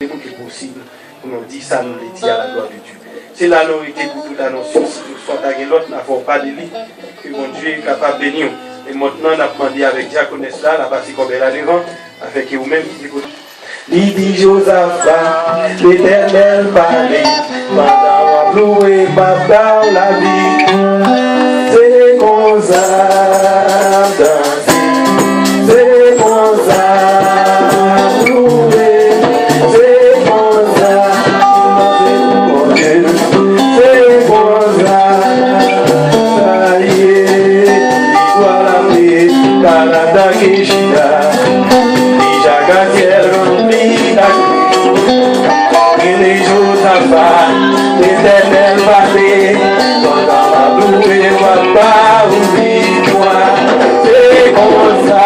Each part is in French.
C'est possible pour nous dire ça, nous le dire à la gloire de Dieu. C'est la vérité pour toute annonce. Si toutefois tu as l'autre, n'a pas de lui, que mon Dieu est capable de bénir. Et maintenant, on a demandé avec diaconesse là, la partie comme elle a devant, avec vous-même qui écoutez. Lydie Josaphat, l'Éternel parlait, pendant à louer, pendant la vie. C'est comme ça, danser, c'est comme ça, louer, c'est comme ça, mon Dieu, c'est comme ça, ça y est, l'histoire la paix, Canada qui chita, déjà gagné. L'Éternel parlait, pendant la louer, papa, oublie-moi, c'est comme ça,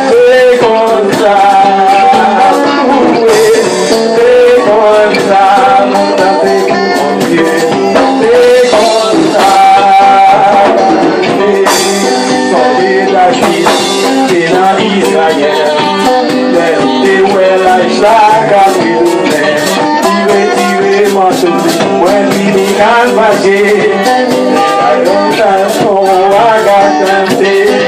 c'est comme ça, c'est comme ça, mon Dieu, mon Dieu, c'est comme ça, sauver la vie, c'est dans Israël, c'est où elle a chaque when we began magic, I don't know I got them there.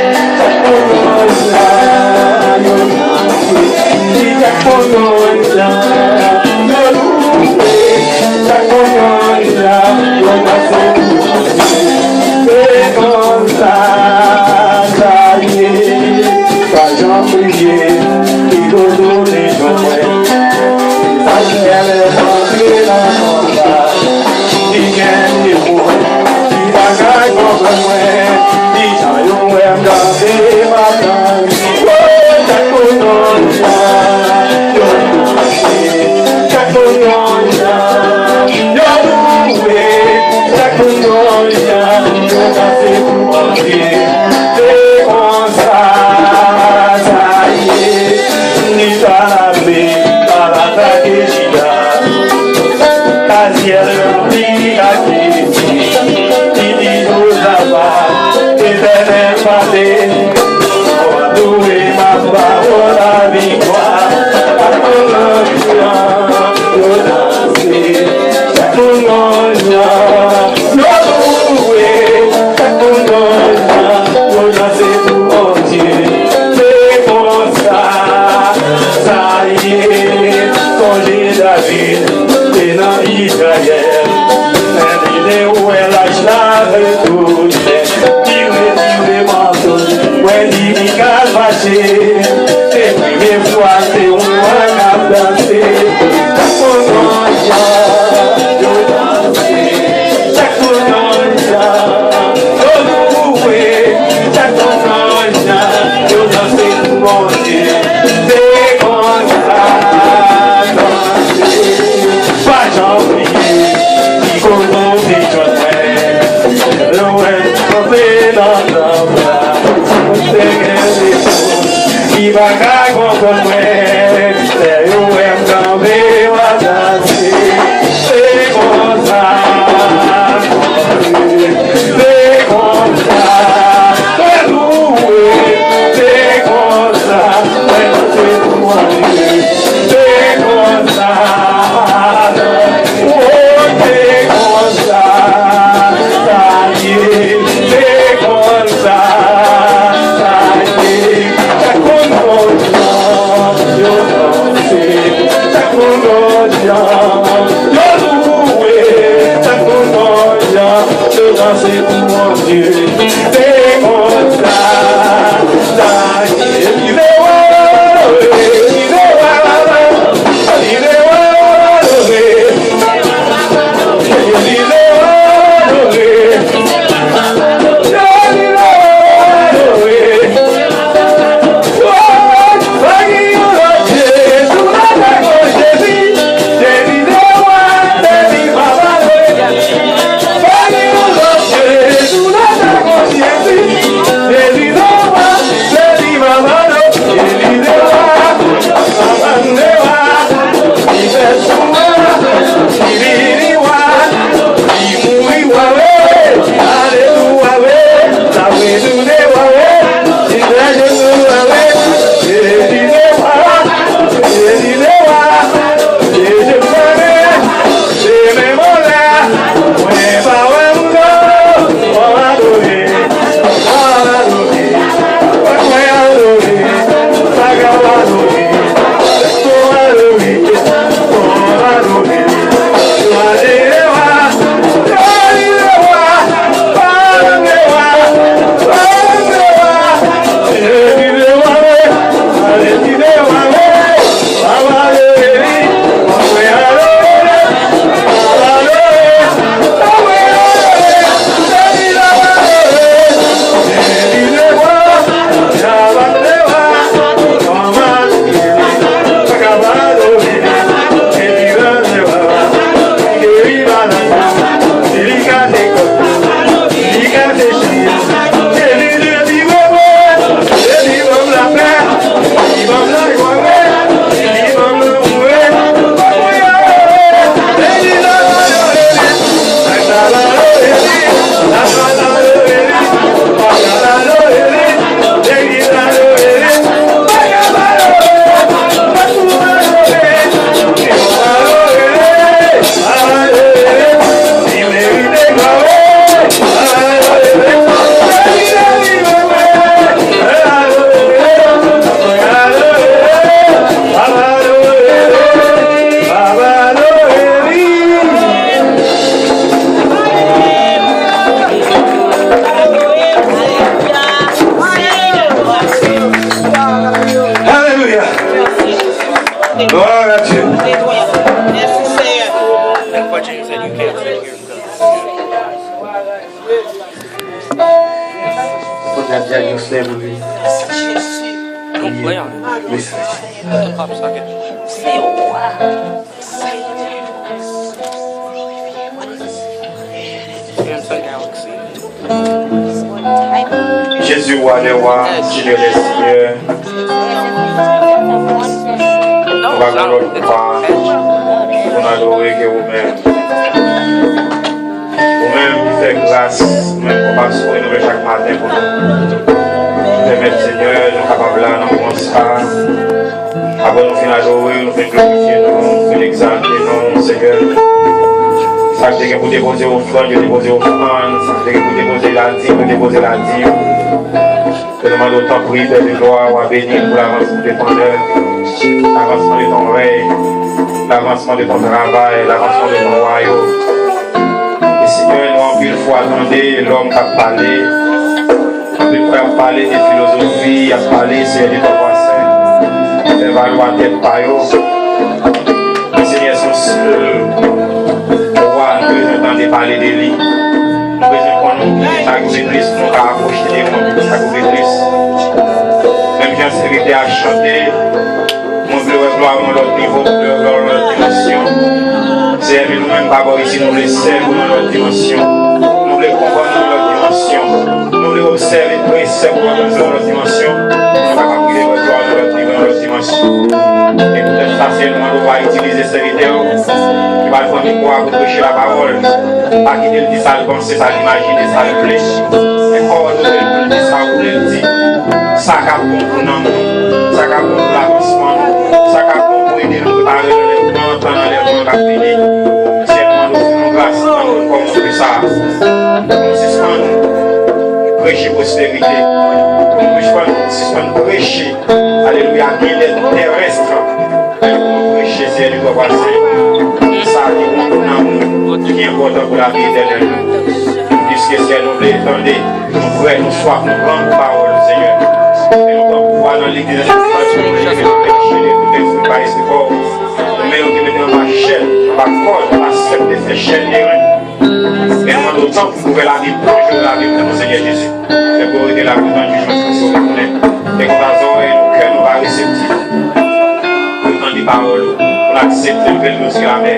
Gloire à Dieu. Merci Seigneur. And for James said you can't take your On a diagnostic pour lui. Don't play on it. Oui, c'est Put the pop socket. Samsung Galaxy. Jésus, roi des rois, Seigneur des seigneurs. No, On va it's not. glorifier, on adorer que vous-même. Vous-même qui faites grâce, vous-même compassion et nous chaque matin pour nous. Permettez Seigneur, nous capables là, nous commençons pas. Avant nous finir adorer, nous faisons glorifier, nous faisons exalter, nous Seigneur. Ça que pour déposer au front, je déposer au front. Ça que pour déposer la dîme, déposer la dîme. Que nous demandons autant pour de gloire ou à bénir pour l'avancement de ton œuvre, l'avancement de ton règne, l'avancement de ton travail, l'avancement de ton royaume. Et Seigneur, nous en pile fois attendez l'homme qui a parlé. Il faut parler de philosophie, il a parlé, Seigneur, de ton roi saint. Elle va loin d'être par eux. Les Seigneur sont seuls. Nous devons parler de lui. Nous devons qu'on oublie chaque église, nous devons approcher des gens de chaque église. Même si on s'est à chanter, nous voulons gloire à notre niveau, nous voulons notre dimension. C'est nous-mêmes d'abord ici, nous voulons servir dans notre dimension. Nous voulons comprendre dans notre dimension. Nous voulons observer tous les services dans notre dimension. Nous voulons appuyer notre gloire dans notre niveau, dans notre dimension. Et peut-être facilement, nous allons utiliser ces vidéos. Qui va prendre quoi pour prêcher la parole. Pas quitter le dit ça, le penser, ça l'imaginer, ça le plaît. Mais quand on le dit, ça vous le dit. Ça a bon pour nous, ça a bon pour l'avancement, ça a bon pour aider nous préparer l'enlèvement, tant l'enlèvement va finir. Seulement nous faisons grâce, nous comme on fait ça. Nous suspendons, prêcher prospérité. Nous suspendons, prêcher, alléluia, bien-être terrestre. Nous prêcher, c'est du droit passé. Qui est important pour la vie éternelle. Puisque c'est nous l'étendez, nous frères, nous soif, nous grandes paroles, Seigneur. Et nous avons pouvoir dans l'église de la situation, nous mettons pas ici fort. Mais nous mettons ma chaîne, ma corde, ma sève de ces chaînes des reins. Et nous avons autant pour trouver la vie, plonger la vie de mon Seigneur Jésus. Et pour aider la vie dans le jugement, c'est ce que nous connaissons. Et qu'on va et nos cœurs nous va réceptifs. Pour entendre des paroles, pour accepter le bel sur la mer.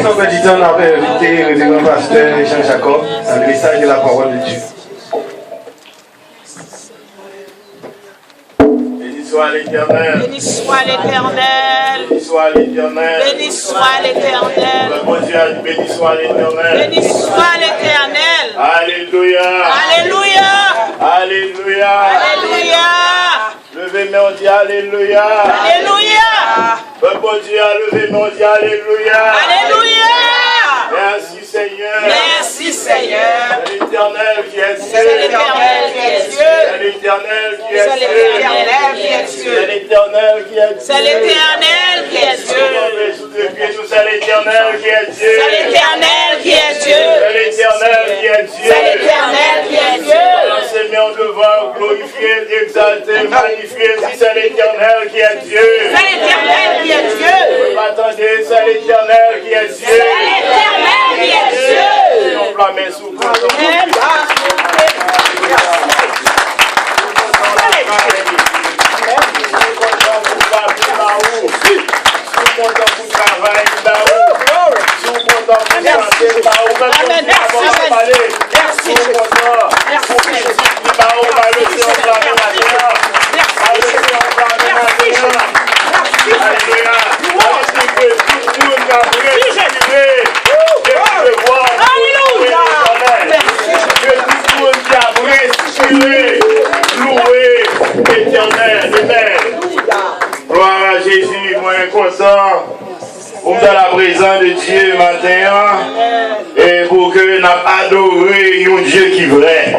Nous méditons la vérité, le grand pasteur Jean Jacob, dans le message de la parole de Dieu. Béni soit l'Éternel. Béni soit l'Éternel. Béni soit l'Éternel. Béni soit l'Éternel. Le bon Dieu a dit béni soit l'Éternel. Béni soit l'Éternel. Alléluia. Alléluia. Alléluia. Alléluia. Levez-moi, on dit Alléluia. Alléluia. Le bon Dieu a levé, on dit Alléluia. Alléluia. Merci Seigneur. Merci Seigneur. C'est l'Éternel qui est Dieu. C'est l'Éternel qui est Dieu. C'est l'Éternel qui est C'est Dieu. l'Éternel qui est Dieu. C'est l'Éternel qui est Dieu. C'est l'Éternel qui est Dieu. C'est l'Éternel qui est Dieu. C'est l'Éternel qui est Dieu. C'est l'Éternel qui est Dieu. C'est l'Éternel qui est Dieu. C'est bien devant, glorifier, exalter, magnifier, si c'est l'Éternel qui est Dieu. C'est l'Éternel qui est Dieu. Attendez, c'est l'Éternel qui est Dieu. C'est l'Éternel qui est Dieu. On flamme sous Gloire à Jésus, moi content pour dans la présence de Dieu matin et pour que nous adoré un Dieu qui est vrai.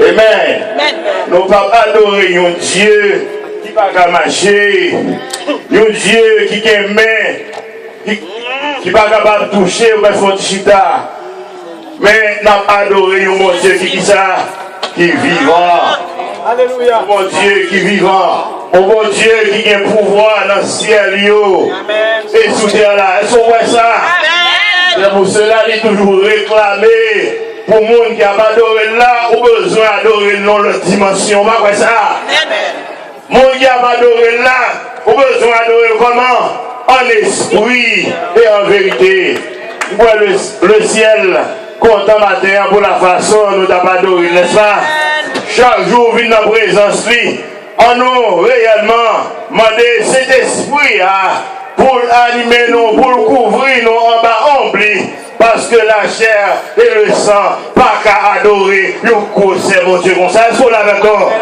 Amen. Nous pas adorer un Dieu qui va pas marcher, un Dieu qui est main, qui va pas toucher ou faire chita. Mais nous adoré un Dieu qui ça. qui est vivant. Alléluia. Mon Dieu qui est vivant. Mon Dieu qui a un pouvoir dans le ciel. Et sous terre là. Est-ce qu'on voit ça? C'est pour cela qu'il est toujours réclamé. Pour le monde qui a pas adoré là, ou besoin d'adorer dans l'autre dimension. Pas quoi ça? Le monde qui a pas adoré là, ou besoin d'adorer comment? En esprit et en vérité. Moi, le ciel, content matin pour la façon nous avons adoré, n'est-ce pas? Chaque jour, vient dans la présence, en nous réellement demander cet esprit pour animer nous, pour couvrir nous en bas ombli. Parce que la chair et le sang, pas qu'à adorer, nous conseillons mon Dieu comme ça. Est-ce qu'on l'a d'accord?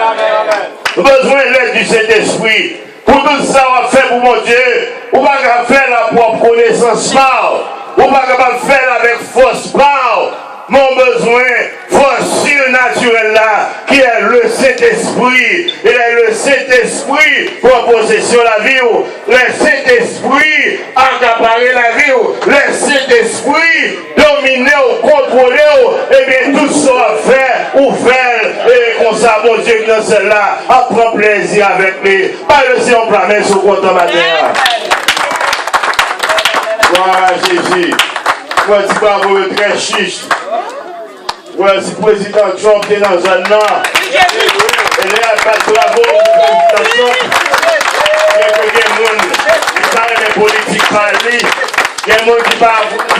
Besoin de l'aide du Saint-Esprit. Pour tout ça, on va faire pour mon Dieu. On va pas faire la propre connaissance par. On va pas faire avec force par. Mon besoin, force surnaturelle là, qui est le Saint-Esprit. Il est le Saint-Esprit pour possession la vie. Le Saint-Esprit accaparer la vie. Le Saint-Esprit dominer ou contrôler. Et bien tout ça va faire ou faire. Et comme ça, mon Dieu, dans celle-là, prend plaisir avec lui. Pas le Seigneur planète sur le compte matin. Voilà Jésus. Moi, tu vas vous très chiche. Ouais, si le président Trump est dans un an, et là, il passe bravo au président Trump. Il y a des gens qui parlent de politique parler. Il y a des gens qui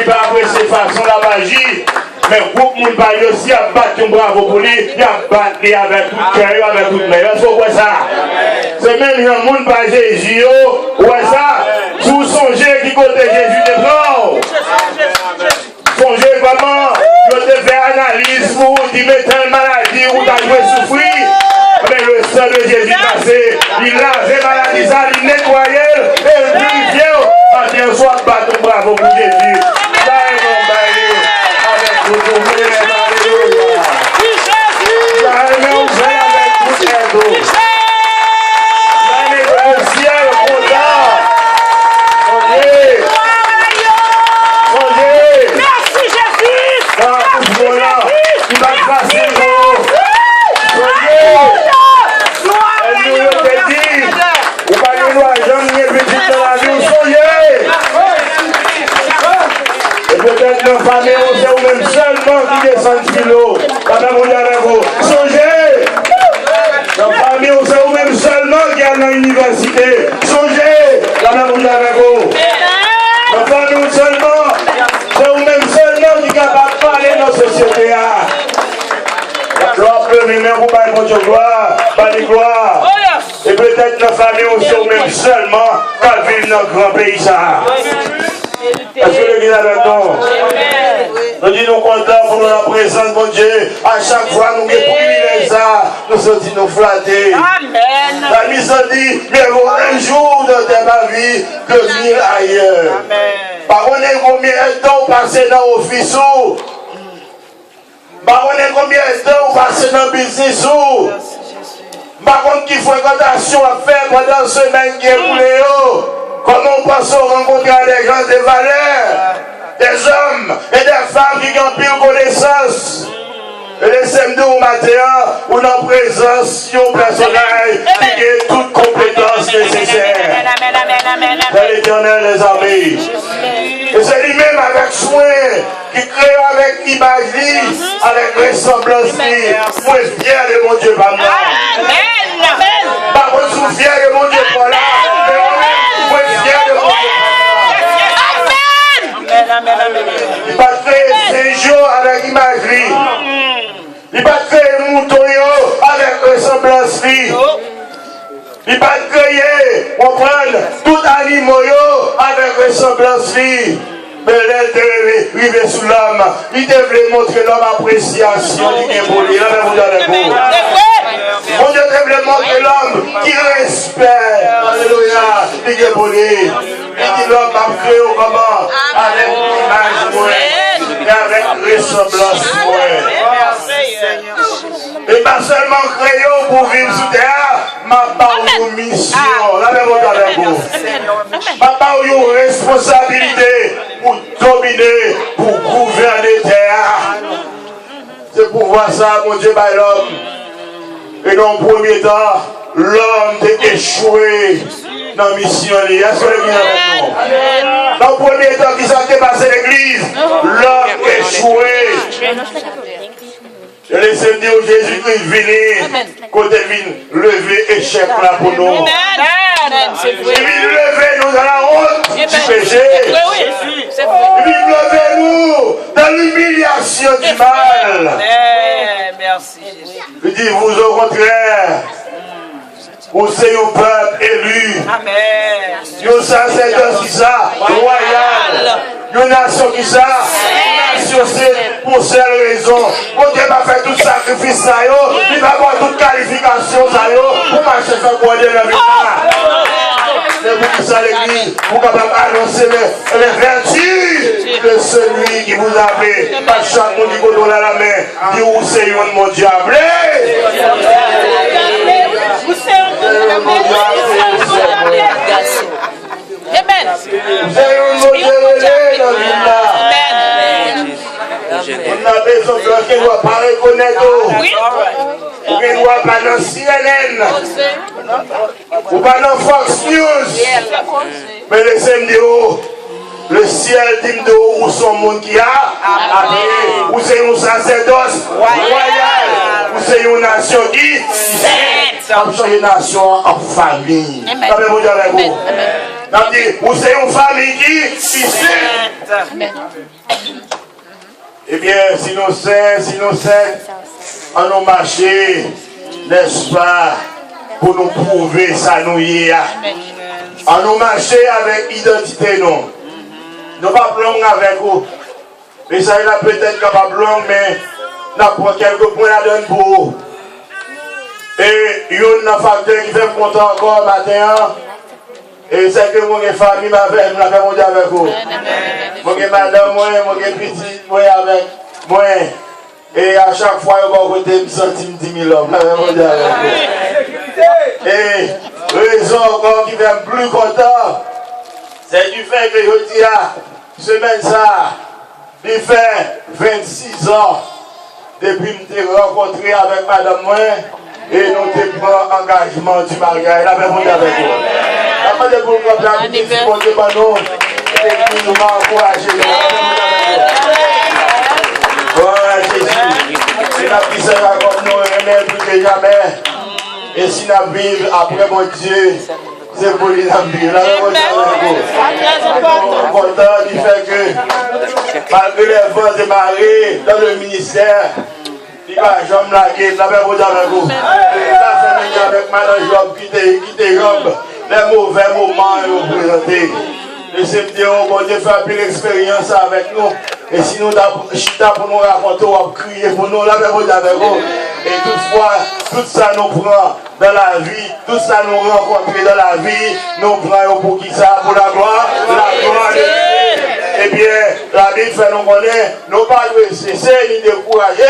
parlent apprécier façon la magie. Mais beaucoup de monde parle aussi à battre un bravo pour lui, il a battu avec tout cœur, avec toute mer. Est-ce que vous voyez ça? C'est même un monde par Jésus, vous voyez ça? Si vous songez qui côté Jésus de prend. Songez comment je te fais analyse pour dire mais telle maladie où tu as joué souffrir. Mais le sang de Jésus passé, il lavait maladie, ça, il nettoyait et il purifiait. Matin soir, battre bravo pour Jésus. Ça est mon bail. Avec tout le monde, alléluia. Ça est mon bail avec tout le monde. Ça est le ciel content. Songez. Songez. Merci Jésus. Il va passer le jour. Elle nous a dit, vous ne pouvez pas jamais petit dans la vie, soyez. Et peut-être nos familles, c'est vous-même seulement qui descend de kilo. La même on avec vous. Songez. Nos familles, c'est vous-même seulement qui allent à l'université. Songez. La même on avec vous. Nos familles seulement, c'est vous-même seulement qui est capable de parler dans la société. Gloire, mais vous parlez pour Dieu, gloire, pas de gloire. Et peut-être nos familles aussi, même seulement, quand vivent dans le grand pays. Est-ce que l'église est avec nous? Nous disons contents pour la présence de Dieu. À chaque fois, nous avons privilèges, nous sommes nous flattés. Amen. La mise en dit, mais un jour de ma vie que 1000 ailleurs. Par contre, combien de temps vous passez dans l'office? Par contre, combien de temps vous passez dans le business? Par contre, quelle fréquentation à faire pendant la semaine qui est boulée? Comment on pense rencontrer des gens de valeur, des hommes et des femmes qui ont pile connaissance. Et laissez-moi au matin, ou dans la présence d'un personnage qui a toutes compétences nécessaires. C'est l'Éternel des armées. Et c'est lui-même avec soin qui crée avec image, avec ressemblance. Moi, fier de mon Dieu, pas moi. Par contre, je suis fier de mon Dieu, pas là. Moi, fier de mon Dieu. Il va créer 5 jours avec imagerie. Il va créer mouton avec ressemblance. Il va créer, on prend tout animal avec ressemblance. Mais elle devait vivre sous l'homme. Il devait montrer l'homme appréciation du bien pour lui. Mon Dieu devait montrer l'homme qui respecte. Alléluia. Du bien pour lui. Il dit l'homme a créé comment? Avec l'image et avec ressemblance. Et pas seulement créé pour vivre sous terre, ma part une mission. La même avec vous. Ma part une responsabilité pour dominer, pour gouverner terre. C'est pour voir ça, mon Dieu, par l'homme. Et dans le premier temps, l'homme a échoué dans la mission. Est-ce que vous êtes avec nous? Dans le premier temps, qui s'est dépassé l'église, l'homme a échoué. Je laisse me dire Jésus-Christ venu, côté vine, lever échec là pour nous. Il vient lever nous dans la honte du péché. Il vient lever nous dans l'humiliation du mal. Merci Jésus. Il dit, vous au contraire, vous êtes un peuple élu. Amen. Une sacerdoce qui ça, royal. Une nation qui ça, nation c'est pour cette raison. Quand Dieu va faire tout sacrifice, ça, il va avoir toute qualification, ça, pour marcher faire quoi de la vie. C'est pour ça l'église, pour capable annoncer les vertus de celui qui vous a fait. Pas chaque monde qui donne la main, dit où c'est mon diable. Vous Amen. Vous avez un modèle dans vie là. On a besoin de quelqu'un qui ne doit pas reconnaître. Ou qui ne doit pas dans CNN. Ou pas dans Fox News. Mais laissez-moi dire, le ciel dit de où son monde qui a. Où c'est une sacerdoce royale. Où c'est une nation qui. C'est une nation en famille. Vous avec vous. Où c'est une famille qui sait. Eh bien, si nous sommes, on nous marché, n'est-ce pas, pour nous prouver ça nous y a. On nous marché avec identité, non. Nous pas blanc avec vous. Mais ça, il a peut-être pas blanc, mais nous avons quelques points à donner pour vous. Et il y a un facteur qui fait me content encore matin. Et c'est que mon famille m'a fait monter avec vous. Mon madame, mon petit, moi avec moi. Et à chaque fois, je vais me sentir 10 000 hommes. Et raison encore qui fait plus content, c'est du fait que je dis à semaine ça, il fait 26 ans depuis que je me suis rencontré avec madame moi. Et nous te prenons engagement du mariage. La même monde avec vous. La même de vous, comme la petite fille, mon Dieu, et puis nous m'encourager. Voilà Jésus. C'est la petite sœur comme nous, aimons plus que jamais. Et si nous vivons après mon Dieu, c'est pour lui la vie. La même monde avec vous. Important du fait que, malgré les vents et marées dans le ministère, il va jamais la guerre, la même chose avec vous. La famille avec Madame Job, quitter Job, les mauvais moments vous présenter. Laissez-moi dire, bon Dieu, faire plus l'expérience avec nous. Et si nous avons pour nous raconter, on va crier pour nous, la même chose avec vous. Et toutefois, tout ça nous prend dans la vie, tout ça nous rencontre dans la vie, nous prenons pour qui ça, pour la gloire de Dieu. Eh bien, la Bible fait nous connaître, nous pas de cesser ni décourager,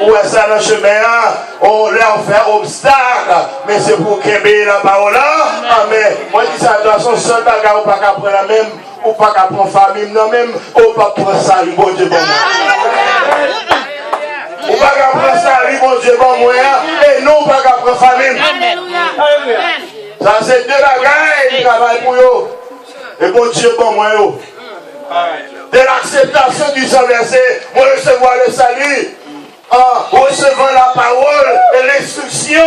ou ça dans le chemin, on leur fait obstacle, mais c'est pour qu'aimer la parole. Amen. Moi, je dis ça, dans son seul bagage, ou pas qu'à prendre la même, ou pas qu'à prendre famille, non même, ou pas prendre ça, bon Dieu, bon moi. Ou pas qu'à prendre ça, bon Dieu, bon moi, et non pas qu'à prendre famille. Ça, c'est deux bagages qui travaillent pour eux. Et bon Dieu, bon moi, de l'acceptation du sang versé, pour recevoir le salut, en recevant la parole et l'instruction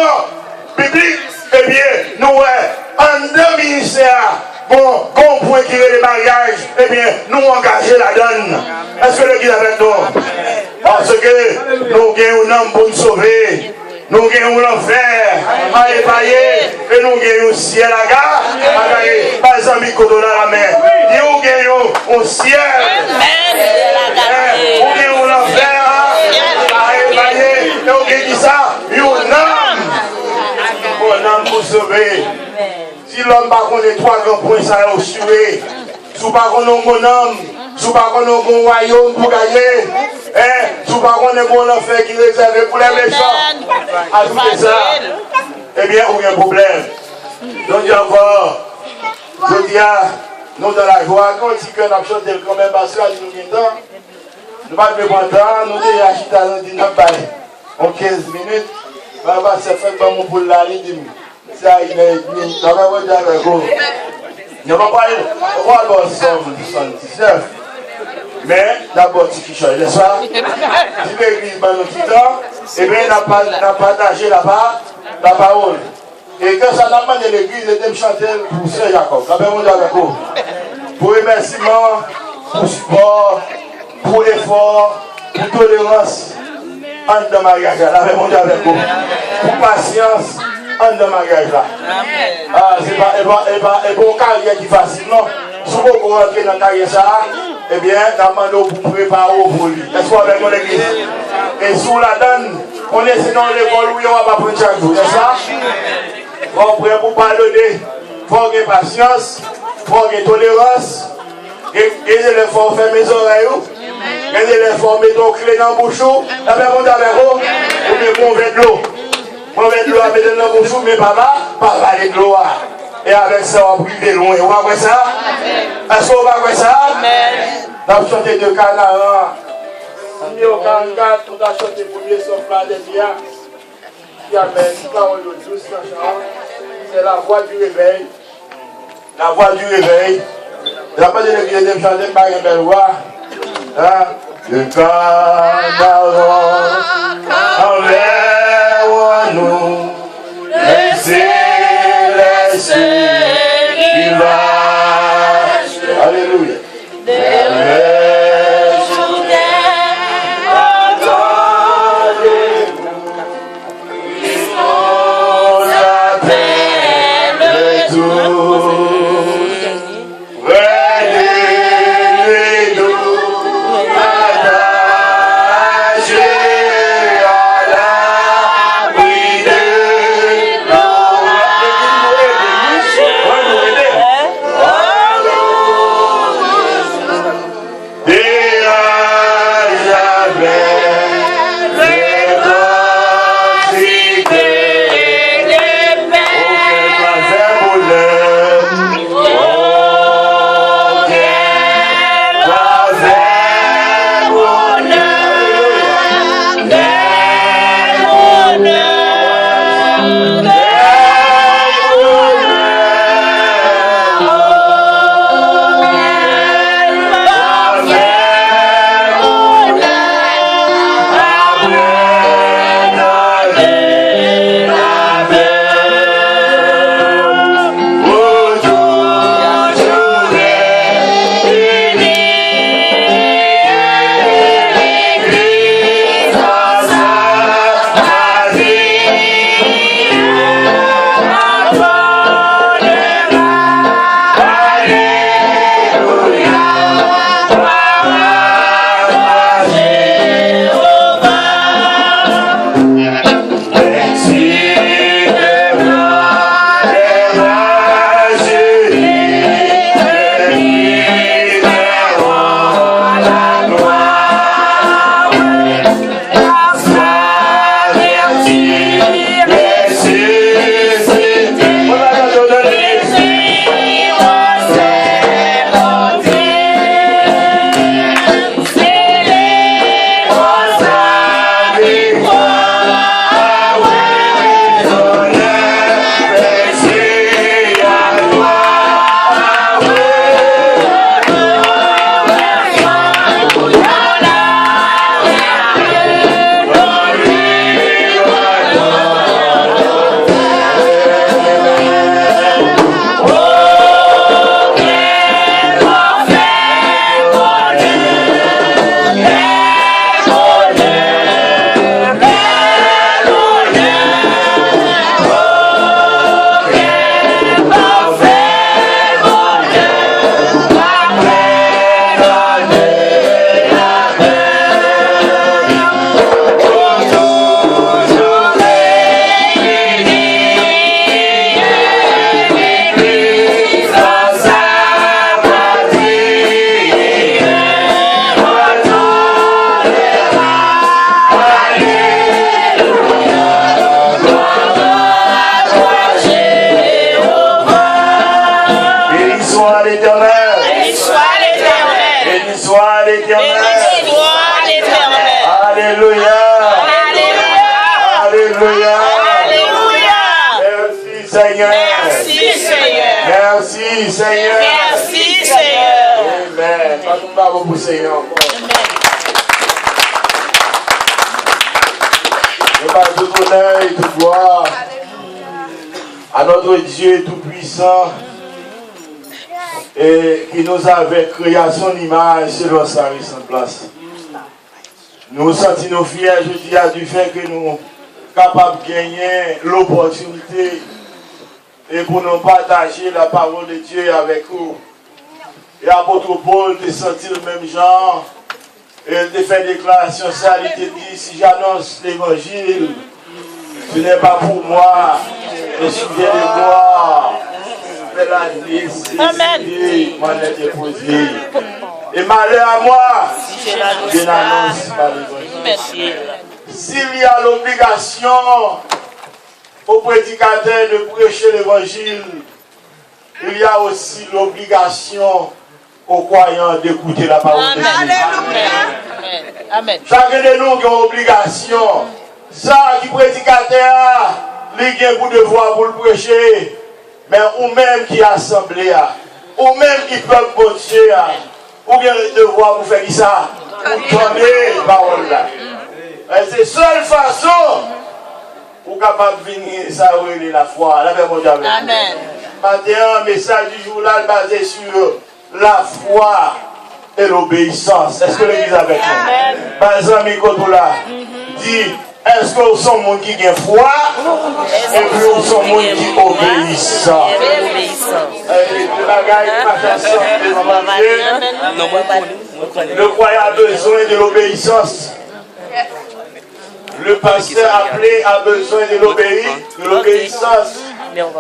biblique, eh bien, nous, en deux ministères, bon, comprendre qu'il y a les mariages, eh bien, nous engager la donne. Est-ce que le guide avec nous? Parce que nous gagnons un homme pour nous sauver. Nous gagnons l'enfer à épailler et nous gagnons le ciel à gagner. Pas les amis qu'on donne à la main. Nous gagnons au ciel. Nous gagnons l'enfer à épailler et nous gagnons ça. Un homme pour sauver. Si l'homme va connaître trois grands points, ça va tuer. Si vous ne connaissez pas mon homme, si vous ne connaissez pas mon royaume pour gagner, si vous ne connaissez pas mon enfer qui est réservé pour les méchants, ajoutez ça, eh bien, il y a un problème. Donc, encore, je dis à nous dans la joie, quand on dit que nous avons chanté quand même, parce que nous avons temps, nous ne pouvons pas prendre temps, nous avons acheté, nous avons 15 minutes, Papa, c'est fait comme pour la ligne. Ça, il est venu. Ça va vous dire avec vous. Il n'y a pas parlé. On va voir 79. Mais d'abord, tu qui change, n'est-ce pas? Si l'église va nous quitter, et bien, on a partagé là-bas la parole. Et quand ça n'a pas de l'église, il me chanter pour Saint Jacob. Ça va vous dire avec vous. Pour remerciement, pour support, pour effort, pour tolérance. En de mariage là, avec mon Dieu avec vous. Pour patience, en de mariage là. Ah, c'est pas une carrière qui est facile, non. Si vous rentrez dans la carrière ça, eh bien, nous demandons pour préparer pour lui. Est-ce qu'on avec mon église? Et sous la donne, on est dans l'école où on va pas prendre chaque jour, n'est-ce pas? On prie pour pardonner. Il faut avoir patience, il faut avoir tolérance. Et les faut faire mes oreilles. Et les faut mettre ton clé dans la bouche. La même monde avec vous. Ou bien mauvais de l'eau. Mauvais de l'eau à mettre dans la bouche. Mais papa, pas aller de l'eau. Et avec ça, on va priver loin. On va voir ça? Est-ce qu'on va voir ça? On va chanter de Canara. On est au 44, on a chanté le premier sauf là des biens. Qui amène parole de douce dans le chant. C'est la voix du réveil. La voix du réveil. La voix de l'église de chanter par une belle voix. Le Canara, envers nous, laissez vivre. Alléluia. Seigneur. Merci, Seigneur. Merci, Seigneur. Merci, Seigneur. Amen. Nous avons pour Seigneur encore. Nous parlons tout honneur et toute gloire à notre Dieu Tout-Puissant et qui nous avait créé à son image selon sa ressemblance. Nous sentons nos fiers, je dis, du fait que nous sommes capables de gagner l'opportunité et pour nous partager la parole de Dieu avec vous. Et apôtre Paul te senti le même genre. Et il te fait déclaration, ça, il te dit, si j'annonce l'évangile, ce n'est pas pour moi, mais je viens de voir. Mais la nécessité m'en est déposée. Et malheur à moi, je n'annonce pas l'évangile. S'il y a l'obligation aux prédicateurs de prêcher l'évangile, il y a aussi l'obligation aux croyants d'écouter la parole de Dieu. Amen. Chacun de nous a une obligation. Ça qui prédicateur, il a pour devoir pour le prêcher. Mais ou même qui assemblée, ou même qui peut botcher, ou bien le devoir pour faire ça, pour donner la parole là. C'est la seule façon pour capable de venir ça la foi. Amen. Maintenant, un message du jour là basé sur la foi et l'obéissance. Est-ce que l'église avec nous? Par exemple, Mikotoula dit, est-ce que nous sommes gens qui ont foi et puis nous sommes gens qui obéissent? Le croyant a besoin de l'obéissance. Le pasteur appelé a besoin de l'obéissance.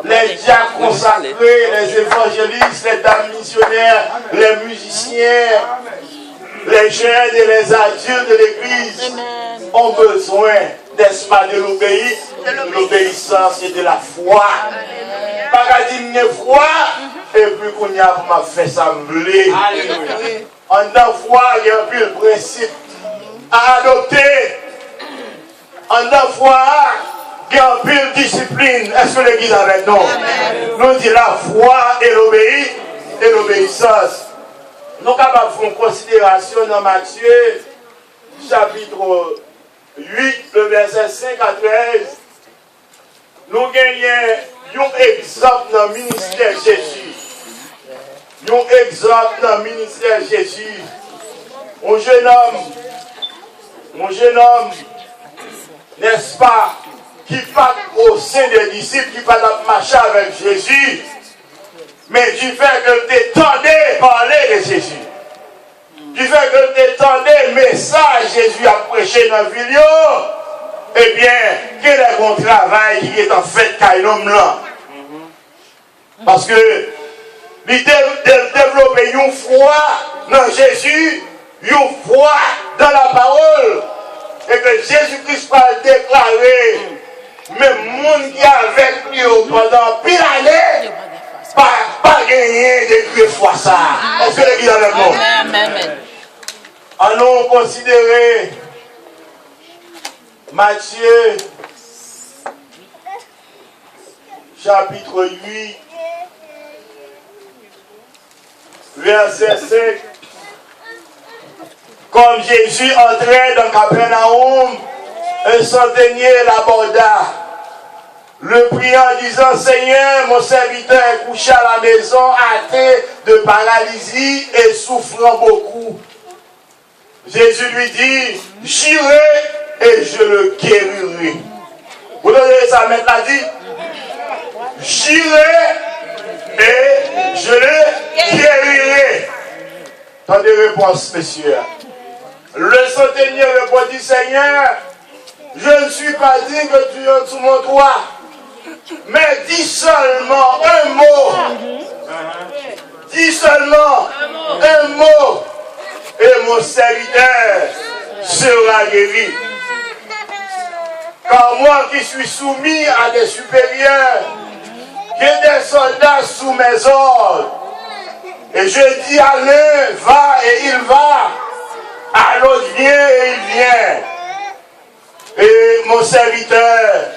Les diacres consacrés, les évangélistes, les dames missionnaires, les musiciens, les jeunes et les adultes de l'église ont besoin, n'est-ce pas, de l'obéissance et de la foi. Pas qu'à dire une foi, et puis qu'on y a fait sembler. En tant foi, il y a un peu le principe à adopter. En tant foi, il y a un peu de discipline. Est-ce que l'église avec nous? Nous dit la foi et l'obéissance. Nous sommes capables de faire une considération dans Matthieu, chapitre 8, le verset 5 à 13. Nous gagnons un exemple dans le ministère de Jésus. Un exemple dans le ministère de Jésus. Un jeune homme, n'est-ce pas, qui part au sein des disciples, qui part marcher avec Jésus, mais du fait que tu t'entendais parler de Jésus, du fait que tu t'entendais le message Jésus a prêché dans la vidéo, eh bien, quel est mon travail qui est en fait qu'à l'homme là? Parce que il développer une foi dans Jésus, une foi dans la parole, et que Jésus-Christ va déclarer, même monde qui est avec lui pendant pile d'années, pas gagner de foi ça. Est-ce que l'église avec nous? Amen. Allons considérer Matthieu chapitre 8, verset 5. Comme Jésus entrait dans Capernaum, un centenier l'aborda, le priant en disant, Seigneur, mon serviteur est couché à la maison, atteint de paralysie et souffrant beaucoup. Jésus lui dit, j'irai et je le guérirai. Vous donnez ça maintenant dit, j'irai et je le guérirai. Tant de réponses, messieurs. Le centenier répondit, Seigneur, je ne suis pas dit que tu es sous mon toit, mais dis seulement un mot. Dis seulement un mot et mon serviteur sera guéri. Car moi qui suis soumis à des supérieurs, j'ai des soldats sous mes ordres. Et je dis à l'un, va et il va. À l'autre, viens et il vient. Et mon serviteur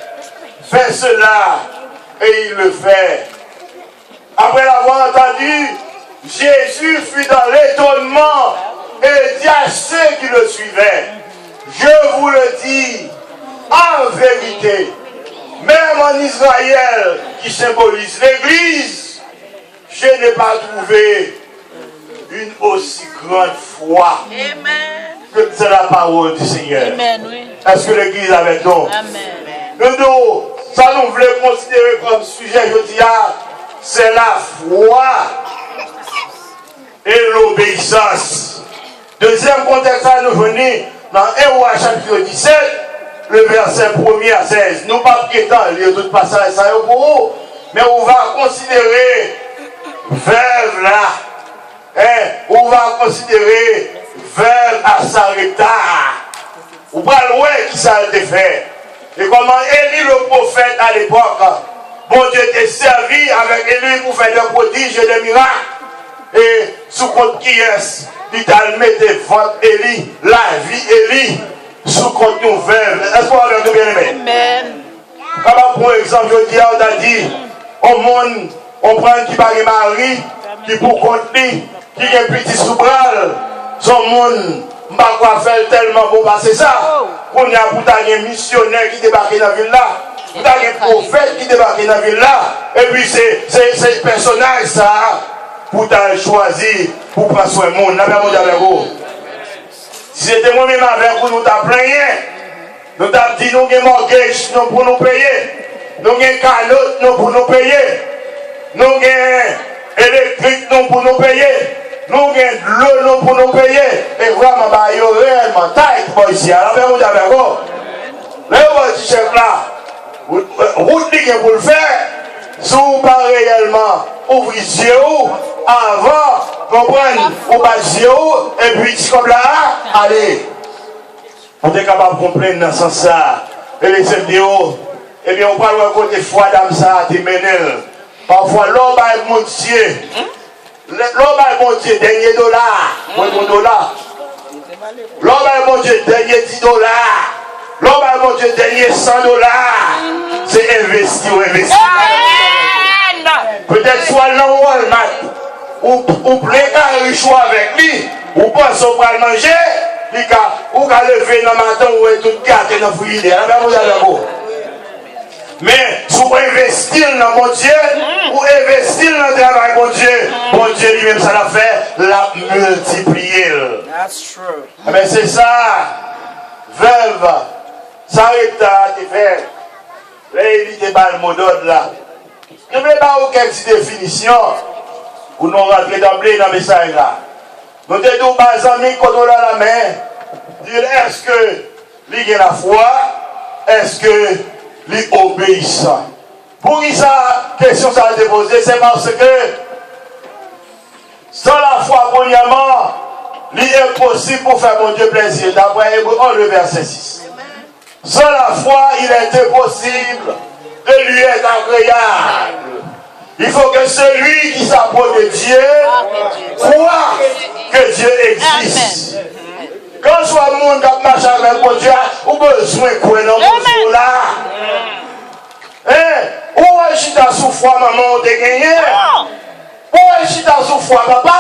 fait cela et il le fait. Après l'avoir entendu, Jésus fut dans l'étonnement et dit à ceux qui le suivaient, je vous le dis, en vérité, même en Israël, qui symbolise l'Église, je n'ai pas trouvé une aussi grande foi que c'est la parole du Seigneur. Est-ce que l'Église est avec nous? Nous, ça nous voulons considérer comme sujet, je dis, c'est la foi et l'obéissance. Deuxième contexte à nous venir dans 1 Roi chapitre 17, le verset 1er à 16. Nous ne pouvons pas lire tout passage ça pour vous, mais on va considérer veuve là. On va considérer veuve à Sarepta. On va loin qui ça a été fait. Et comment Élie le prophète à l'époque, bon Dieu était servi avec Élie pour faire des prodiges et des miracles. Et sous compte qui est, il t'a mis devant Élie, la vie Élie, sous compte nous veuve. Est-ce qu'on va bien aimé? Amen. Comme pour exemple, je dis, on a dit, au monde, on prend qui parle mari, qui pour compte lui, qui est petit soubral, son monde, on va quoi faire tellement pour passer ça. On y a pour un missionnaire qui débarque dans la ville là. Vous avez un prophète qui débarque dans la ville là. Et puis c'est le personnage ça. Pour choisir pour prendre soin du monde. Si c'était moi-même avec vous, nous t'avons plaigné. Nous t'avons dit nous avons mortgage pour nous payer. Nous avons canotte pour nous payer. Nous avons électrique pour nous payer. Nous avons de l'eau pour nous payer. Et vraiment, il y a réellement taille pour ici. Alors, vous avez vous. Là, votre chef là, route pour le faire. Si vous pas réellement ouvrir les yeux avant, comprendre, vous pas les yeux, et puis comme là, allez. On est capable de comprendre dans ce sens-là. Et les MDO, eh bien, on parle de côté foi d'âme ça, t'es mené. Parfois, l'homme est mon Dieu. L'homme est mon Dieu, dernier dollar. Mon dollar. L'homme est mon Dieu, dernier $10. L'homme est mon Dieu, dernier $100. C'est investir ou investir. Peut-être soit dans Walmart, ou préparer le choix avec lui, ou pense qu'on va manger, ou va lever dans le matin ou tout gâté dans le frigidaire. Mais si vous investissez dans mon Dieu, ou investissez dans le travail de mon Dieu lui-même, ça l'a fait, l'a multiplié. Mais c'est ça, veuve, ça arrête à te faire. Là, il était pas le mot d'ordre là. Je ne vais pas aucune définition pour nous rentrer d'emblée dans le message là. Nous te disons, mes amis, quand on a la main, dire est-ce que il a la foi, est-ce que il obéissant. Pour qui ça, question ça a été posée, c'est parce que sans la foi, premièrement, il est impossible pour faire mon Dieu plaisir. D'après Hébreux 1, le verset 6. Sans la foi, il est impossible de lui être agréable. Il faut que celui qui s'approche de Dieu croit que Dieu existe. Quand soit le monde qui marche avec mon Dieu, on a besoin de quoi dans mon là. Où est-ce que tu as souffert, maman, on t'a gagné? Où est-ce que tu as souffert, papa?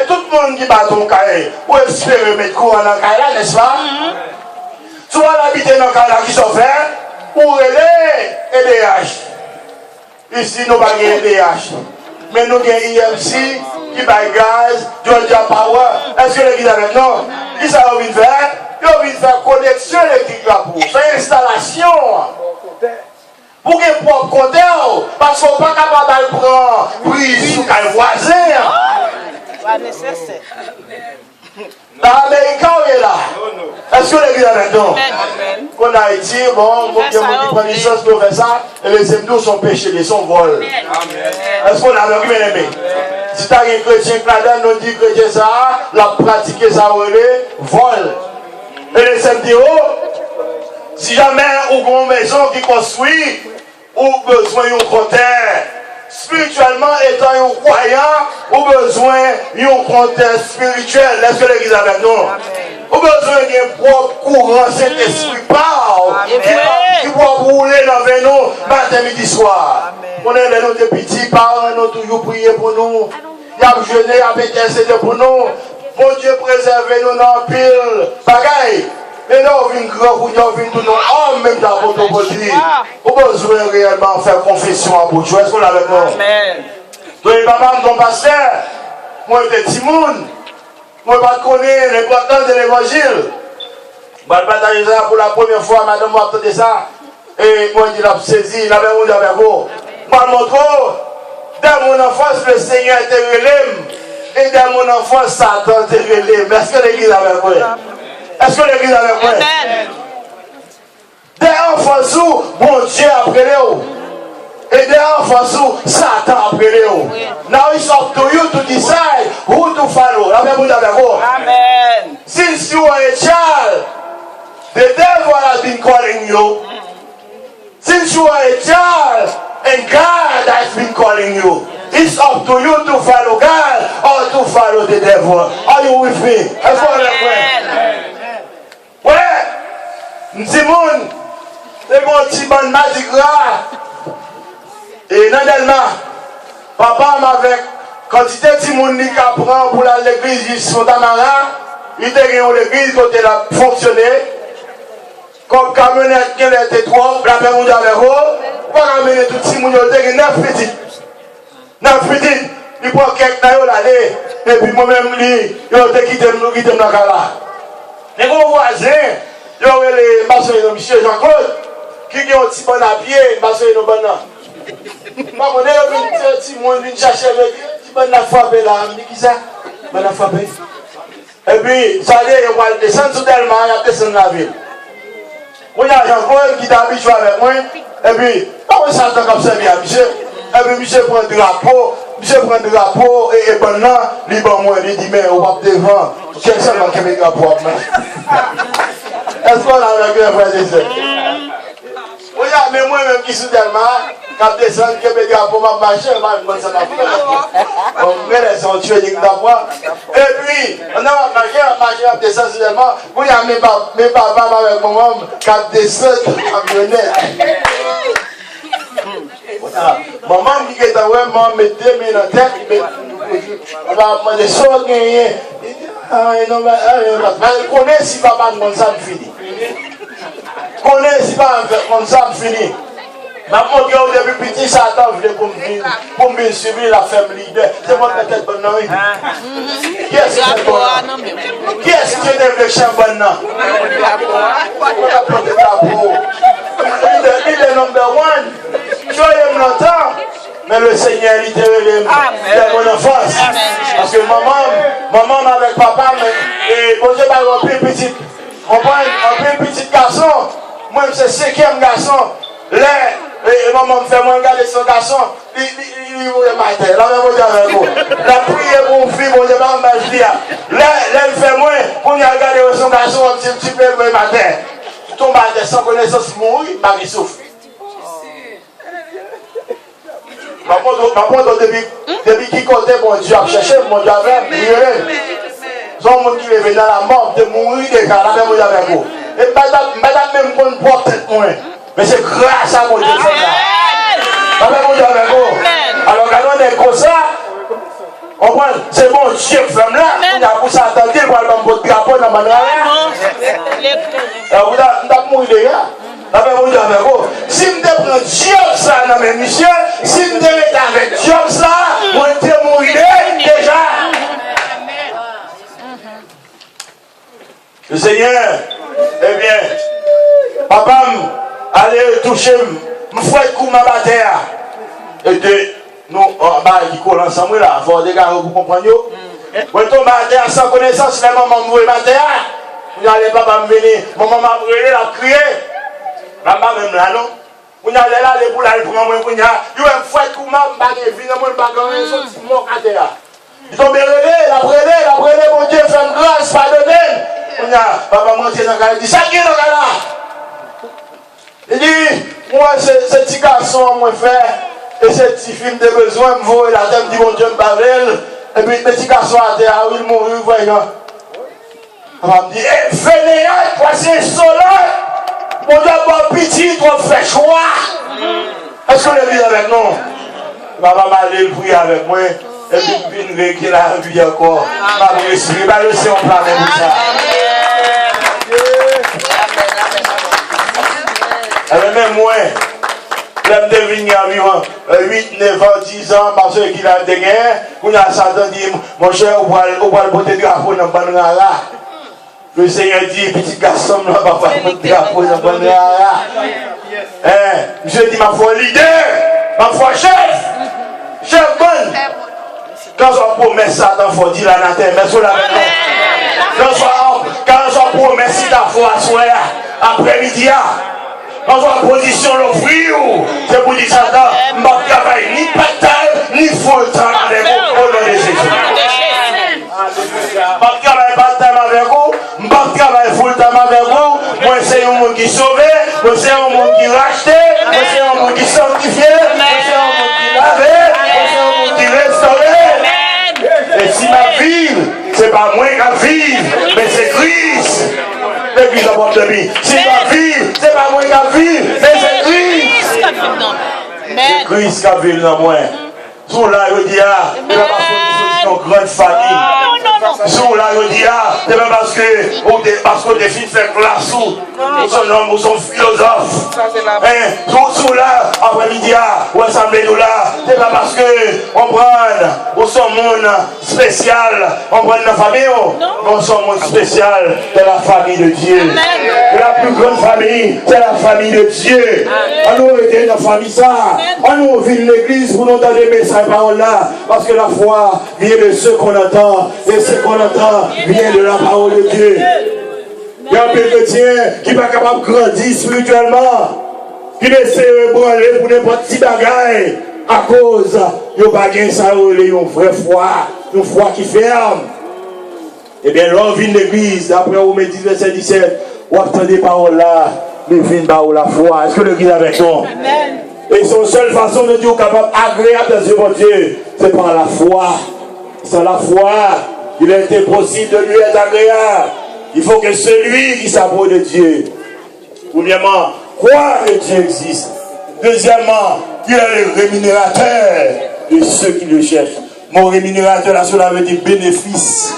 Tout le monde qui bat ton cahier, où est-ce que tu peux mettre courant dans le cahier là, n'est-ce pas? Tu vas l'habiter dans le cahier là qui sont faits, où elle est EDH. Ici, nous n'avons pas EDH. Mais nous avons IMC, qui baille gaz, Georgia Power. Est-ce que l'église avec nous? Qui ça a envie de faire? Il a envie de faire connexion électrique là pour faire installation. Pour qu'il y ait propre compteur. Parce qu'on n'est pas capable de prendre prise sur le voisin. Pas nécessaire. Dans l'Amérique, on est là. Est-ce que l'église avec nous? En Haïti, bon, il y a des prennent licence pour faire ça, et les hebdos sont péchés, ils sont vol. Est-ce qu'on a bien aimé? Si tu as un chrétien qui nous dit que chrétien ça, la pratiquer ça, vol. Et les MDO, si jamais on a une maison qui construit, ou besoin d'un compteur, spirituellement étant un croyant, ou besoin d'un compteur spirituel. Est-ce que l'église avec nous? Ou besoin d'un propre courant, cet esprit parle, qui pour rouler dans nous, matin, midi, soir. On est là, nous, des petits parents, nous toujours prier pour nous. Il y a jeûné, il y a intercédé pour nous. Mon Dieu, préservez-nous dans le pile. Bagaille. Mais là, on vient grand, on vient tout nos hommes, même dans votre body. On a besoin réellement de faire confession à vous. Est-ce qu'on est avec nous? Amen. Donc, papa, mon pasteur, moi, je suis Timoun. Moi, je ne connais pas l'importance de l'évangile. Je vais partager ça pour la première fois, madame, moi, entendez ça. Et moi, je l'ai saisi, il avait rendu avec vous. Moi, je montre, dans mon enfance, le Seigneur était relève. Et dans mon enfance, Satan était relève. Est-ce que l'église avec vous? Est-ce que l'église avec moi? Des enfants sous, mon Dieu a pris vous. Et des enfants sous, Satan a pris vous. Now it's up to you to decide who to follow. Amen. Since you are a child, the devil has been calling you. Since you are a child, and God has been calling you. It's up to you to follow God or to follow the devil. Are you with me? Amen. Ouais, M'timoun, c'est mon petit bon magigra. Et normalement, papa m'avait quantité de Timoun qui apprend pour l'église jusqu'au Tamara, il était dans l'église quand elle a fonctionné. Comme camionnette qui était trop, la paix mondiale avec vous, pour ramener tout Timoun, il était 9 petites. 9 petites, il prend quelques naïos l'année, et puis moi-même, il était quitté dans la gala. Les gros voisins, il y aurait les maçons de monsieur Jean-Claude qui ont un petit bon à pied, les maçons de bon nom. Maman, il y a un petit monde qui cherche le petit bon à frapper là. Il dit qui ça? Bon à frapper. Et puis, ça allait, il va descendre sous tellement, il va descendre la ville. Il y a Jean-Claude qui est habitué avec moi. Et puis, comment ça attend comme ça, monsieur? Et puis, monsieur prend le drapeau. Monsieur prend le drapeau et pendant, il va moi, il dit, mais on va devant. Quel seulement qui met le drapeau? Est-ce qu'on a un frère et sœur? Oui, mais moi-même qui suis tellement, quand je descends, je me dis, pour ma marcher, je vais me faire ça. On met les gens tués d'abord. Et puis, on a marché, on descend seulement. Oui, mes papas avec mon homme, quand je descends, en camionnette. Maman qui est vraiment mettez mes dans la tête, on va demander ça gagner. Elle connaît si papa comme ça me finit. Connaît si papa comme ça me finit. Maman qui au début petit Satan voulait pour me suivre la femme leader. C'est moi peut-être bonne nom. Qui est-ce qui est bon nom? Qui est-ce qui est développé bon nom? Il est number one. Tu aimes longtemps, mais le Seigneur il te relève de mon enfance. Parce que maman avec papa, et bon Dieu m'a rempli petit. On prend un petit garçon, moi c'est 5e garçon. Et maman me fait moi regarder son garçon, il est matin. Là, même moi avec vous. La prière pour mon fils, bon Dieu m'a dit, là, il fait moi, pour regarder son garçon un petit peu le matin. Il tombe à terre sans connaissance, mourir, il souffre. Maman, depuis qu'il comptait, mon Dieu a cherché, mon Dieu avait brûlé. Son monde qui est venu dans la mort, de mourir déjà, la même chose avec vous. Et madame même qu'on porte tête moins. Mais c'est grâce à mon Dieu. La même chose avec vous. Alors quand on est comme ça, c'est mon Dieu qui fait là. On a pour ça attendre pour aller dans votre drapeau dans ma main. Vous avez mourir déjà. Si je prends Dieu ça dans mes missions, si je mets avec Dieu ça, moi je vais mourir déjà. Le Seigneur, eh bien, papa, allez toucher, me fouette coup ma bataille. Et de nous, qui collent ensemble là, il faut des gars pour comprendre. Quand on bataille sans connaissance, les mamans me bataille. Vous n'allez pas me venir, maman m'a brûlé, la crié. Maman même là, non? Vous n'allez là, les boules, elle prend moi, vous n'allez là, vous avez fait comme moi, vous avez vu, vous avez vu, vous avez vu, ils ont brûlé, la brûlé, mon Dieu, fait une grâce, pardonnez. Vous n'allez, papa m'a dit, il dit, ça qui est dans là? Il dit, moi, ce petit garçon, moi, fait, et ce petit film de besoin, me vaut, et la dame dit, mon Dieu, me parle, et puis, le petit garçon a dit, ah oui, il mourit, voyons. Papa me dit, fainéant, voici un soleil. On doit pas petit, on fait choix. Est-ce qu'on est bien avec nous? Maman m'a allé prier avec moi. Et puis, une qui l'a vu encore. Maman, je suis pas le Seigneur plan de ça. Même moi, l'homme de venir vivant 8, 9 ans, 10 ans, parce qu'il a des guerres, on a Satan dit, mon cher, on va le porter du drapeau dans le banana. Le Seigneur dit, petit garçon, on va pas porter du drapeau dans le banana. Je dis, ma foi leader, ma foi chef bonne. Quand on promet Satan, il faut dire la terre, mais sur la maison. Quand on promet si ta foi soit après-midi, quand on position l'offrir, c'est pour dire Satan, je ne vais pas travailler ni part-time, ni full-time avec vous, au nom de Jésus. Je ne vais pas travailler part-time avec vous, je ne vais pas travailler full-time avec vous. Moi, c'est un monde qui sauvé, moi, c'est un monde qui racheté, moi, c'est un monde qui sanctifié, moi, c'est un monde qui lavé, moi, c'est un monde qui restauré. Et si ma vie, ce n'est pas moi qui vive, mais c'est Christ. L'église apporte de vie. Si ma vie, ce n'est pas moi qui vive, mais c'est Christ. C'est Christ qui vive dans moi. Sous là, je dis, il n'y a pas une grande famille. Sous là, je dis, c'est pas parce que des filles fait classe ou son homme ou son philosophe. Sous là, après-midi, ou assemblée nous là, c'est pas parce que on prend ou son monde spécial, on prend la famille, non, son monde spécial, c'est la famille de Dieu. La plus grande famille, c'est la famille de Dieu. On nous était dans la famille ça. On nous vit l'église pour nous donner des messages paroles là. Parce que la foi vient de ce qu'on entend. Et ce qu'on entend vient de la parole de Dieu. Il y a un peu de chrétien qui n'est pas capable de grandir spirituellement. Qui essaie de branler pour n'importe qui bagaille. À cause de bagaille, ça une vraie foi. Une foi qui ferme. Eh bien, l'homme vient de l'église. Après, on met 10, verset 17. On entend des paroles là. Mais vient de la foi. Est-ce que l'église est avec nous? Amen. Et son seule façon de Dieu capable agréable dans ce bon Dieu, c'est par la foi. Sans la foi, il est impossible de lui être agréable. Il faut que celui qui s'approche de Dieu, premièrement, croire que Dieu existe. Deuxièmement, qu'il est le rémunérateur de ceux qui le cherchent. Mon rémunérateur, là, cela veut dire bénéfice.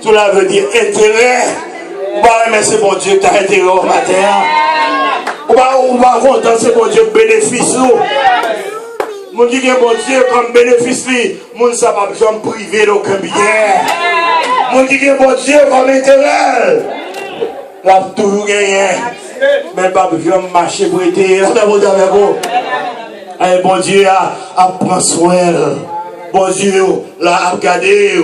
Cela veut dire intérêt. On va remercier mon Dieu qui a intérêt au matin. On va content, c'est mon Dieu bénéfice. Mon Dieu, mon Dieu, comme bénéfice, mon Dieu, ça va besoin de priver d'aucun bien. Mon Dieu, mon Dieu, comme intérêt. Là, toujours gagné. Mais pas besoin de marcher pour être. Là, mon Dieu, avec vous. Allez, bon Dieu, à prendre soin. Bon Dieu, là, à regarder.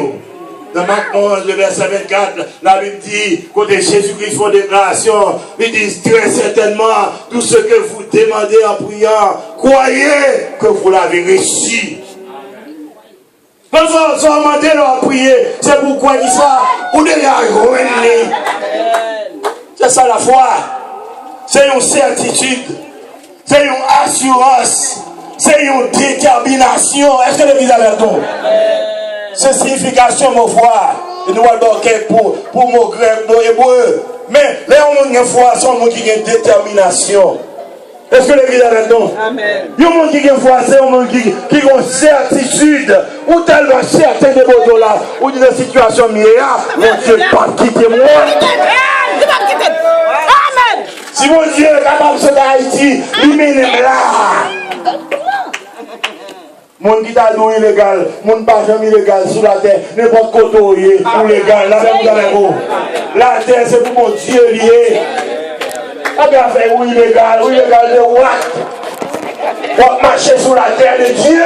Dans Marc 11, le verset 24, la Bible dit, côté Jésus-Christ font déclaration, il dit très certainement, tout ce que vous demandez en priant, croyez que vous l'avez reçu. Quand on demande à prier, c'est pourquoi il soit, vous devez arriver. C'est ça la foi. C'est une certitude. C'est une assurance. C'est une détermination. Est-ce que l'église a l'air donc? C'est signification, mon foi. Et nous allons pour mon grec, mon hébreu. Mais là, on a une foi, c'est un monde qui a une détermination. Est-ce que l'église est avec nous? Amen. Il y a un monde qui a une foi, c'est un monde qui a une certitude. Ou tellement certain de vos dollars. Ou d'une situation meilleure, mon Dieu, pas quitter moi. Amen. Si mon Dieu est capable de sauver Haïti, il m'aime là. Mon qui t'a doué illégal, mon pas jamais illégal sur la terre, n'importe côté ou légal, la même dans les mots. La terre c'est pour mon Dieu lié. On va faire ou illégal de what? On va marcher sur la terre de Dieu.